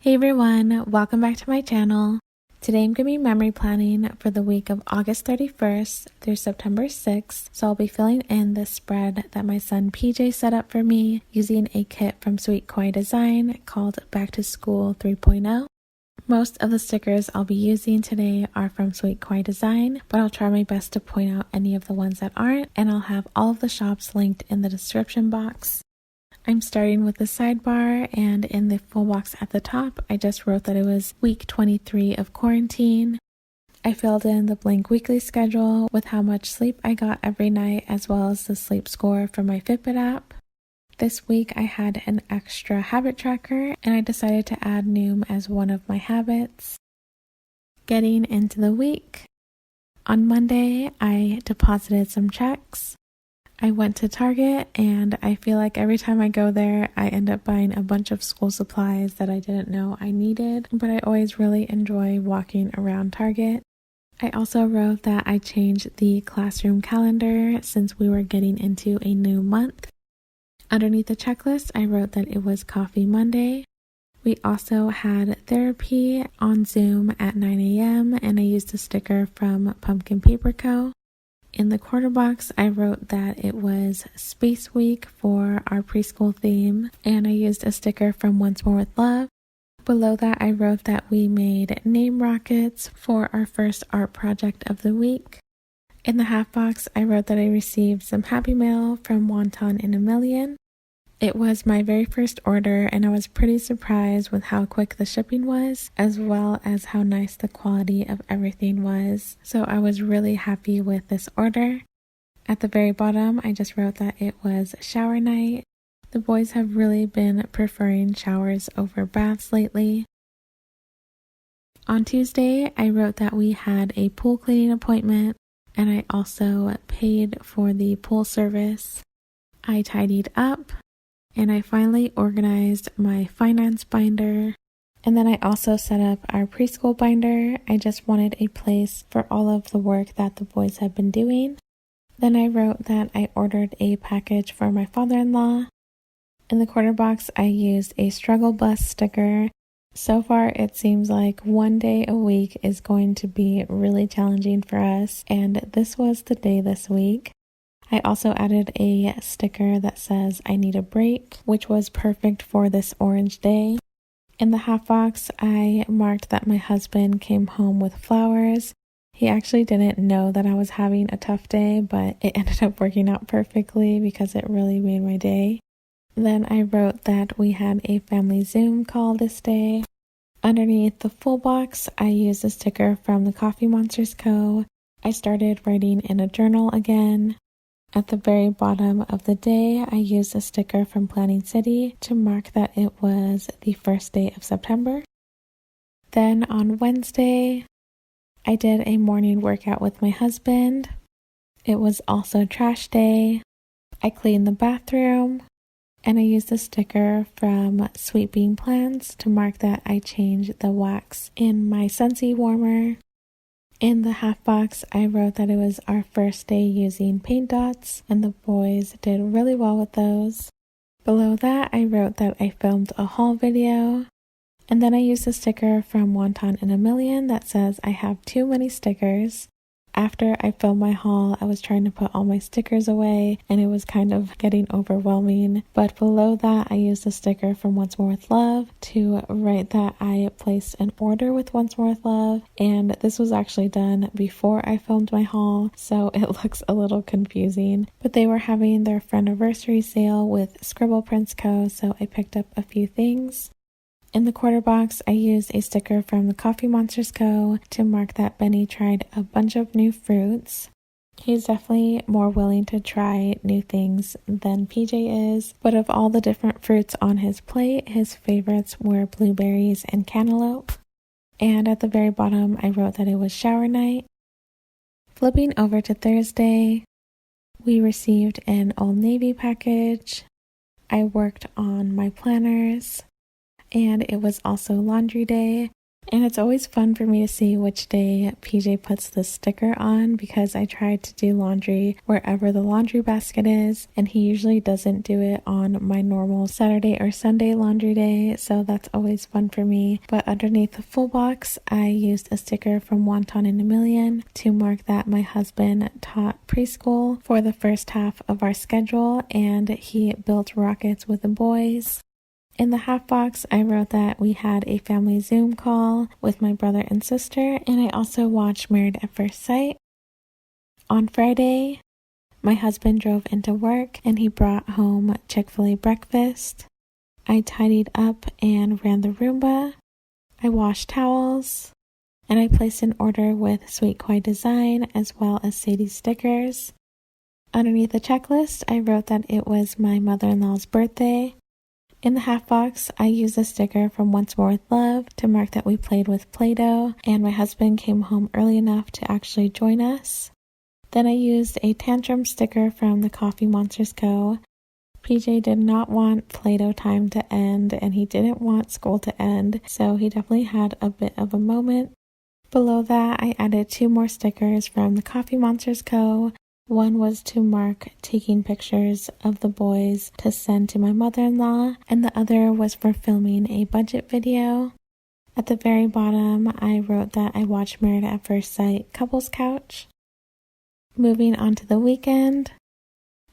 Hey everyone, welcome back to my channel. Today I'm going to be memory planning for the week of August 31st through September 6th, so I'll be filling in the spread that my son PJ set up for me using a kit from Sweet Kawaii Design called Back to School 3.0. Most of the stickers I'll be using today are from Sweet Kawaii Design, but I'll try my best to point out any of the ones that aren't, and I'll have all of the shops linked in the description box. I'm starting with the sidebar, and in the full box at the top, I just wrote that it was week 23 of quarantine. I filled in the blank weekly schedule with how much sleep I got every night, as well as the sleep score from my Fitbit app. This week I had an extra habit tracker, and I decided to add Noom as one of my habits. Getting into the week. On Monday, I deposited some checks. I went to Target, and I feel like every time I go there, I end up buying a bunch of school supplies that I didn't know I needed, but I always really enjoy walking around Target. I also wrote that I changed the classroom calendar since we were getting into a new month. Underneath the checklist, I wrote that it was Coffee Monday. We also had therapy on Zoom at 9 a.m., and I used a sticker from Pumpkin Paper Co. In the quarter box, I wrote that it was Space Week for our preschool theme, and I used a sticker from Once More with Love. Below that, I wrote that we made name rockets for our first art project of the week. In the half box, I wrote that I received some Happy Mail from Wonton in a Million. It was my very first order, and I was pretty surprised with how quick the shipping was, as well as how nice the quality of everything was. So I was really happy with this order. At the very bottom, I just wrote that it was shower night. The boys have really been preferring showers over baths lately. On Tuesday, I wrote that we had a pool cleaning appointment, and I also paid for the pool service. I tidied up. And I finally organized my finance binder. And then I also set up our preschool binder. I just wanted a place for all of the work that the boys have been doing. Then I wrote that I ordered a package for my father-in-law. In the quarter box, I used a struggle bus sticker. So far, it seems like one day a week is going to be really challenging for us. And this was the day this week. I also added a sticker that says I need a break, which was perfect for this orange day. In the half box, I marked that my husband came home with flowers. He actually didn't know that I was having a tough day, but it ended up working out perfectly because it really made my day. Then I wrote that we had a family Zoom call this day. Underneath the full box, I used a sticker from the Coffee Monsters Co. I started writing in a journal again. At the very bottom of the day, I used a sticker from Planning City to mark that it was the first day of September. Then on Wednesday, I did a morning workout with my husband. It was also trash day. I cleaned the bathroom, and I used a sticker from Sweet Bean Plants to mark that I changed the wax in my Scentsy warmer. In the half box, I wrote that it was our first day using paint dots, and the boys did really well with those. Below that, I wrote that I filmed a haul video, and then I used a sticker from Wonton in a Million that says I have too many stickers. After I filmed my haul, I was trying to put all my stickers away, and it was kind of getting overwhelming. But below that, I used a sticker from Once More with Love to write that I placed an order with Once More with Love, and this was actually done before I filmed my haul, so it looks a little confusing. But they were having their friendiversary sale with Scribble Prints Co., so I picked up a few things. In the quarter box, I used a sticker from the Coffee Monsters Co. to mark that Benny tried a bunch of new fruits. He's definitely more willing to try new things than PJ is, but of all the different fruits on his plate, his favorites were blueberries and cantaloupe. And at the very bottom, I wrote that it was shower night. Flipping over to Thursday, we received an Old Navy package. I worked on my planners. And it was also laundry day, And it's always fun for me to see which day PJ puts the sticker on because I try to do laundry wherever the laundry basket is, and he usually doesn't do it on my normal Saturday or Sunday laundry day, so that's always fun for me. But underneath the full box, I used a sticker from Wonton in a Million to mark that my husband taught preschool for the first half of our schedule, and he built rockets with the boys. In the half box, I wrote that we had a family Zoom call with my brother and sister, and I also watched Married at First Sight. On Friday, my husband drove into work and he brought home Chick-fil-A breakfast. I tidied up and ran the Roomba. I washed towels, and I placed an order with Sweet Kawaii Design as well as Sadie's stickers. Underneath the checklist, I wrote that it was my mother-in-law's birthday. In the half box, I used a sticker from Once More With Love to mark that we played with Play-Doh, and my husband came home early enough to actually join us. Then I used a tantrum sticker from the Coffee Monsters Co. PJ did not want Play-Doh time to end, and he didn't want school to end, so he definitely had a bit of a moment. Below that, I added 2 more stickers from the Coffee Monsters Co. One was to mark taking pictures of the boys to send to my mother-in-law, and the other was for filming a budget video. At the very bottom, I wrote that I watched Married at First Sight Couples Couch. Moving on to the weekend.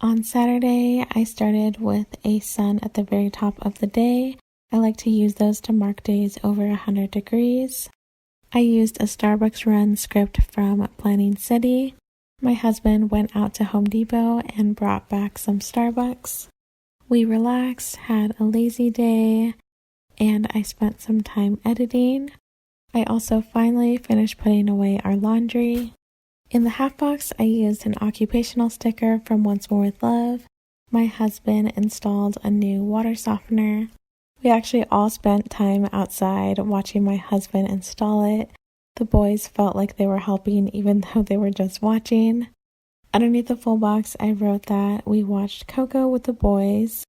On Saturday, I started with a sun at the very top of the day. I like to use those to mark days over 100 degrees. I used a Starbucks run script from Planning City. My husband went out to Home Depot and brought back some Starbucks. We relaxed, had a lazy day, and I spent some time editing. I also finally finished putting away our laundry. In the half box, I used an occupational sticker from Once More With Love. My husband installed a new water softener. We actually all spent time outside watching my husband install it. The boys felt like they were helping even though they were just watching. Underneath the full box, I wrote that we watched Coco with the boys.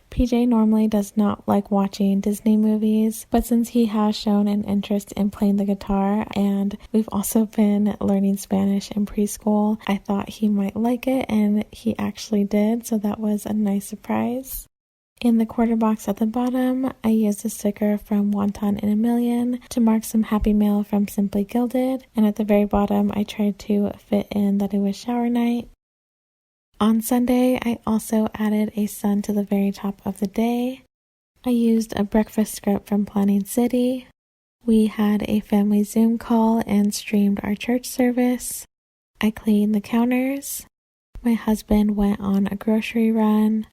PJ normally does not like watching Disney movies, but since he has shown an interest in playing the guitar and we've also been learning Spanish in preschool, I thought he might like it, and he actually did, so that was a nice surprise. In the quarter box at the bottom, I used a sticker from Wonton in a Million to mark some happy mail from Simply Gilded, and at the very bottom, I tried to fit in that it was shower night. On Sunday, I also added a sun to the very top of the day. I used a breakfast script from Planning City. We had a family Zoom call and streamed our church service. I cleaned the counters. My husband went on a grocery run,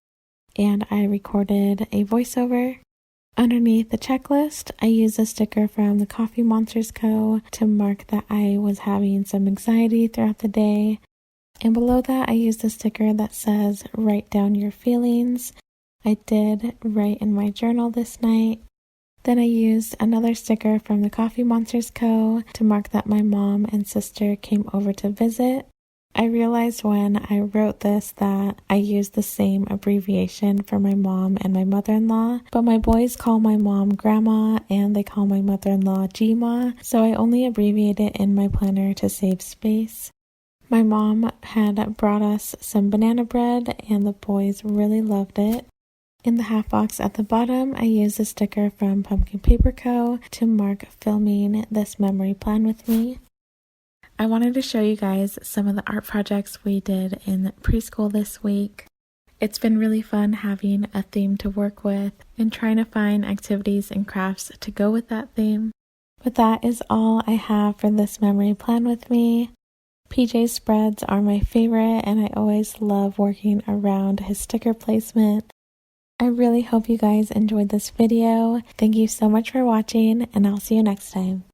and I recorded a voiceover. Underneath the checklist, I used a sticker from the Coffee Monsters Co. to mark that I was having some anxiety throughout the day. And below that, I used a sticker that says, "Write down your feelings." I did write in my journal this night. Then I used another sticker from the Coffee Monsters Co. to mark that my mom and sister came over to visit. I realized when I wrote this that I used the same abbreviation for my mom and my mother-in-law, but my boys call my mom Grandma and they call my mother-in-law Gma, so I only abbreviate it in my planner to save space. My mom had brought us some banana bread and the boys really loved it. In the half box at the bottom, I used a sticker from Pumpkin Paper Co. to mark filming this memory plan with me. I wanted to show you guys some of the art projects we did in preschool this week. It's been really fun having a theme to work with and trying to find activities and crafts to go with that theme. But that is all I have for this memory plan with me. PJ's spreads are my favorite, and I always love working around his sticker placement. I really hope you guys enjoyed this video. Thank you so much for watching, and I'll see you next time.